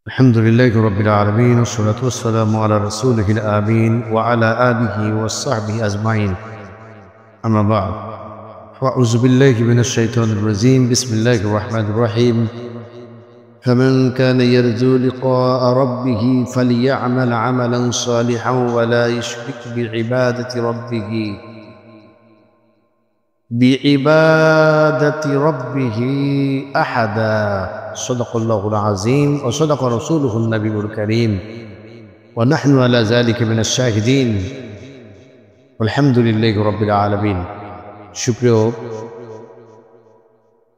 الحمد لله رب العالمين والصلاة والسلام على رسوله الآمين وعلى آله وصحبه أجمعين. أما بعد، فأعوذ بالله من الشيطان الرجيم. بسم الله الرحمن الرحيم. فمن كان يرجو لقاء ربه فليعمل عملا صالحا ولا يشرك بعبادة ربه أحدا. صدق الله العظيم وصدق رسوله النبي الكريم ونحن على ذلك من الشاهدين والحمد لله رب العالمين. সুপ্রিয়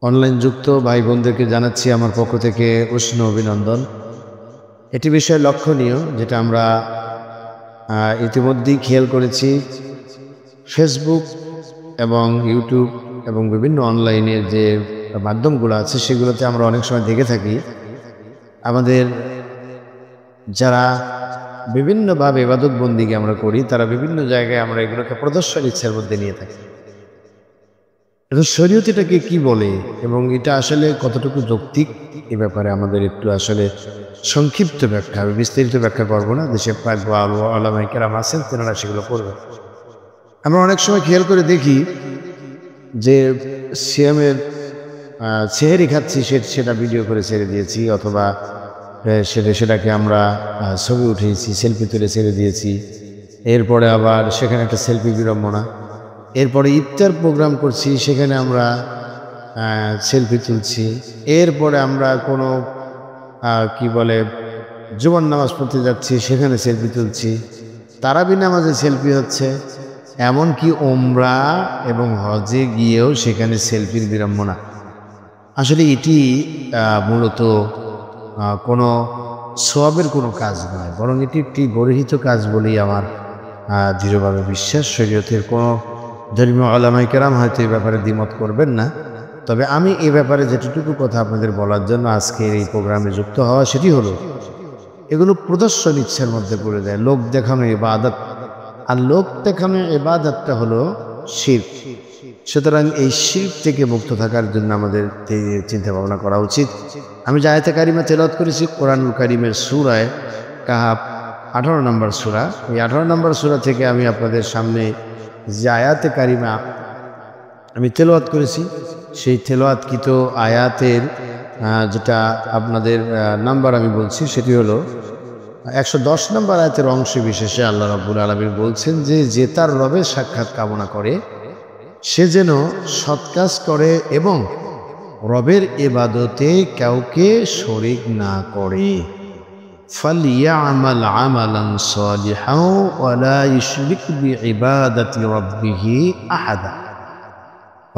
অনলাইন যুক্ত ভাই বোনদেরকে জানাচ্ছি আমার পক্ষ থেকে উষ্ণ অভিনন্দন। এটি বিষয় লক্ষণীয়, যেটা আমরা ইতিমধ্যেই খেয়াল করেছি। ফেসবুক এবং ইউটিউব এবং বিভিন্ন অনলাইনের যে মাধ্যমগুলো আছে সেগুলোতে আমরা অনেক সময় দেখে থাকি আমাদের যারা বিভিন্নভাবে ইবাদত বন্দিকে আমরা করি, তারা বিভিন্ন জায়গায় আমরা এগুলোকে প্রদর্শন ইচ্ছার মধ্যে নিয়ে থাকি। শরীয়ত এটাকে কি বলে এবং এটা আসলে কতটুকু যৌক্তিক, এ ব্যাপারে আমাদের একটু আসলে সংক্ষিপ্ত ব্যাখ্যা, বিস্তারিত ব্যাখ্যা করবো না। দেশে প্রায় ওলামায়ে কেরাম আছেন, তেনারা সেগুলো করবেন। আমরা অনেক সময় খেয়াল করে দেখি যে সিয়ামের সেহেরি খাচ্ছি, সেটা ভিডিও করে ছেড়ে দিয়েছি, অথবা সেটাকে আমরা ছবি উঠিয়েছি, সেলফি তুলে ছেড়ে দিয়েছি। এরপরে আবার সেখানে একটা সেলফি বিড়ম্বনা। এরপরে ইফতার প্রোগ্রাম করছি, সেখানে আমরা সেলফি তুলছি। এরপরে আমরা কোনো কি বলে জুমার নামাজ পড়তে যাচ্ছি, সেখানে সেলফি তুলছি। তারাবি নামাজে সেলফি হচ্ছে, এমনকি ওমরা এবং হজে গিয়েও সেখানে সেলফির বিড়ম্বনা। আসলে এটি মূলত কোনো সওয়াবের কোনো কাজ নয়, বরং এটি একটি গর্হিত কাজ বলেই আমার দৃঢ়ভাবে বিশ্বাস। শরীয়তের কোনো ধর্মীয় ওলামায়ে কেরাম হয়তো এই ব্যাপারে দ্বিমত করবেন না, তবে আমি এই ব্যাপারে যেটুকু কথা আপনাদের বলার জন্য আজকের এই প্রোগ্রামে যুক্ত হওয়া, সেটি হলো এগুলো প্রদর্শন ইচ্ছার মধ্যে পড়ে যায়। লোক দেখানো ইবাদত, আর লোক দেখানো ইবাদতটা হলো শিরক। সুতরাং এই শিরক থেকে মুক্ত থাকার জন্য আমাদের চিন্তা ভাবনা করা উচিত। আমি যে আয়াতে কারিমা তেলাওয়াত করেছি কোরআনুল কারীমের সূরায়ে কাহাফ 18 নম্বর সূরা, এই 18 নম্বর সূরা থেকে আমি আপনাদের সামনে যে আয়াতে কারিমা আমি তেলাওয়াত করেছি, সেই তেলাওয়াতকৃত আয়াতের যেটা আপনাদের নাম্বার আমি বলছি, সেটি হলো 110 নম্বর আয়াতের অংশ বিশেষে আল্লাহ রাব্বুল আলামিন বলছেন যে তার রবের সাক্ষাৎ কামনা করে সে যেন সৎ কাজ করে এবং রবের ইবাদতে কাউকে শরীক না করে। ফালিয়ামাল আমালান সালিহান ওয়া লা ইশরিক বিইবাদাতি রাব্বিহি আহাদা।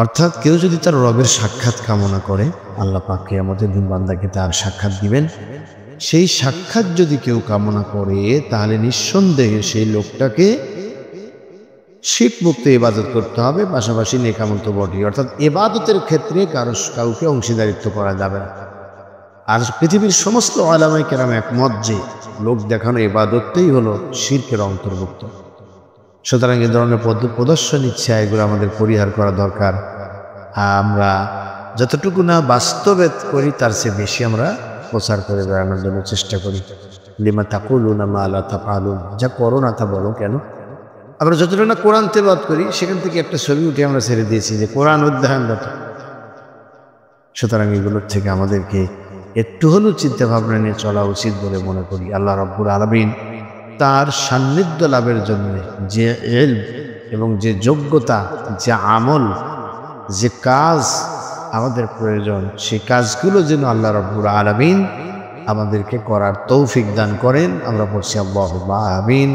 অর্থাৎ কেউ যদি তার রবের সাক্ষাৎ কামনা করে, আল্লাহ পাক কিয়ামতের দিন বান্দাকে তার সাক্ষাৎ দিবেন। সেই সাক্ষাৎ যদি কেউ কামনা করে, তাহলে নিঃসন্দেহে সেই লোকটাকে শিরক মুক্ত ইবাদত করতে হবে, পাশাপাশি নেকামল তো বটেই। অর্থাৎ ইবাদতের ক্ষেত্রে কাউকে অংশীদারিত্ব করা যাবে না। আর পৃথিবীর সমস্ত ওলামায়ে কেরাম একমত যে লোক দেখানো ইবাদতটাই হলো শিরকের অন্তর্ভুক্ত। সুতরাং এ ধরনের প্রদর্শন ইচ্ছা এগুলো আমাদের পরিহার করা দরকার। আমরা যতটুকু না বাস্তবে করি, তার চেয়ে বেশি আমরা প্রচার করে বেড়ানোর জন্য চেষ্টা করি। লিমা তাকুলুনা মা লা তাফআলুন, যা করো না তা বলো কেন। আমরা যতটা না কোরআন তেলাওয়াত করি, সেখান থেকে একটা ছবি উঠে আমরা ছেড়ে দিয়েছি যে কোরআন অধ্যয়নরত। সুতরাং এগুলোর থেকে আমাদেরকে একটু হলেও চিন্তা ভাবনা নিয়ে চলা উচিত বলে মনে করি। আল্লাহ রাব্বুল আলামিন তার সান্নিধ্য লাভের জন্য যে ইলম এবং যে যোগ্যতা, যে আমল, যে কাজ আমাদের প্রয়োজন, সেই কাজগুলো যেন আল্লাহ রাব্বুল আলামিন আমাদেরকে করার তৌফিক দান করেন। আমরা বলছি আল্লাহুম্মা আমিন।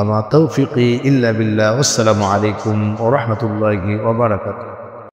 আমা তৌফিকি ইল্লা বিল্লাহ। আসসালামু আলাইকুম ওয়া রাহমাতুল্লাহি ওয়া বারাকাতুহু।